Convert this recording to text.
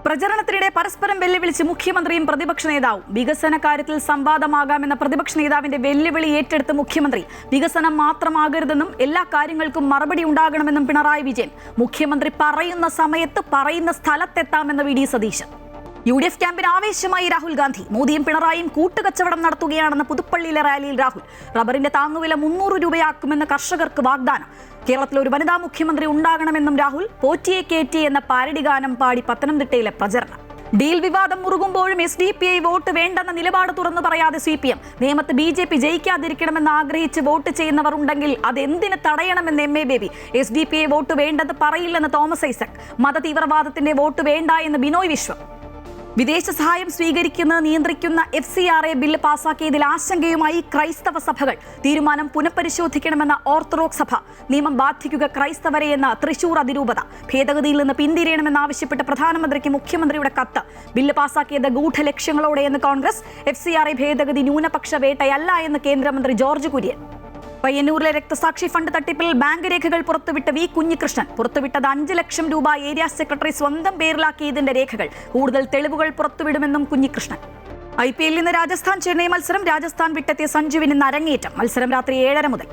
പ്രചരണത്തിനിടെ പരസ്പരം വെല്ലുവിളിച്ച് മുഖ്യമന്ത്രിയും പ്രതിപക്ഷ നേതാവും. വികസന കാര്യത്തിൽ സംവാദമാകാമെന്ന പ്രതിപക്ഷ നേതാവിന്റെ വെല്ലുവിളി ഏറ്റെടുത്ത മുഖ്യമന്ത്രി വികസനം മാത്രമാകരുതെന്നും എല്ലാ കാര്യങ്ങൾക്കും മറുപടി ഉണ്ടാകണമെന്നും പിണറായി വിജയൻ. മുഖ്യമന്ത്രി പറയുന്ന സമയത്ത് പറയുന്ന സ്ഥലത്തെത്താമെന്ന വി ഡി സതീശൻ. UDF ക്യാമ്പിന് ആവേശമായി രാഹുൽ ഗാന്ധി. മോദിയും പിണറായിയും കൂട്ടുകച്ചവടം നടത്തുകയാണെന്ന പുതുപ്പള്ളിയിലെ റാലിയിൽ രാഹുൽ. റബ്ബറിന്റെ താങ്ങുവില 300 രൂപയാക്കുമെന്ന് കർഷകർക്ക് വാഗ്ദാനം. കേരളത്തിൽ ഒരു വനിതാ മുഖ്യമന്ത്രി ഉണ്ടാകണമെന്നും രാഹുൽ. പോറ്റിയെ കേറ്റി എന്ന പാരഡി ഗാനം പാടി പത്തനംതിട്ടയിലെ പ്രചരണം. ഡീൽ വിവാദം മുറുകുമ്പോഴും SDPI വോട്ട് വേണ്ടെന്ന നിലപാട് തുറന്നു പറയാതെ CPM. നിയമത്ത് BJP ജയിക്കാതിരിക്കണമെന്ന് ആഗ്രഹിച്ച് വോട്ട് ചെയ്യുന്നവർ ഉണ്ടെങ്കിൽ അതെന്തിന് തടയണമെന്ന് MA ബേബി. SDPI വോട്ട് വേണ്ടെന്ന് പറയില്ലെന്ന് തോമസ് ഐസക്. മതതീവ്രവാദത്തിന്റെ വോട്ട് വേണ്ട എന്ന് ബിനോയ് വിശ്വം. വിദേശ സഹായം സ്വീകരിക്കുന്നത് നിയന്ത്രിക്കുന്ന FCRA ബില്ല് പാസാക്കിയതിൽ ആശങ്കയുമായി ക്രൈസ്തവ സഭകൾ. തീരുമാനം പുനഃപരിശോധിക്കണമെന്ന ഓർത്തഡോക്സ് സഭ. നിയമം ബാധിക്കുക ക്രൈസ്തവരെയെന്ന തൃശൂർ അതിരൂപത. ഭേദഗതിയിൽ നിന്ന് പിന്തിരിയണമെന്നാവശ്യപ്പെട്ട് പ്രധാനമന്ത്രിക്ക് മുഖ്യമന്ത്രിയുടെ കത്ത്. ബില്ല് പാസാക്കിയത് ഗൂഢലക്ഷ്യങ്ങളോടെയെന്ന് കോൺഗ്രസ്. FCRA ഭേദഗതി ന്യൂനപക്ഷ വേട്ടയല്ല എന്ന് കേന്ദ്രമന്ത്രി ജോർജ് കുര്യൻ. പയ്യന്നൂരിലെ രക്തസാക്ഷി ഫണ്ട് തട്ടിപ്പിൽ ബാങ്ക് രേഖകൾ പുറത്തുവിട്ട V കുഞ്ഞികൃഷ്ണൻ. പുറത്തുവിട്ടത് 5 ലക്ഷം രൂപ ഏരിയ സെക്രട്ടറി സ്വന്തം പേരിലാക്കിയതിന്റെ രേഖകൾ. കൂടുതൽ തെളിവുകൾ പുറത്തുവിടുമെന്നും കുഞ്ഞികൃഷ്ണൻ. IPL ഇന്ന് രാജസ്ഥാൻ ചെന്നൈ മത്സരം. രാജസ്ഥാൻ വിട്ടെത്തിയ സഞ്ജുവിന് ഇന്ന് അരങ്ങേറ്റം. മത്സരം രാത്രി 7:30 മുതൽ.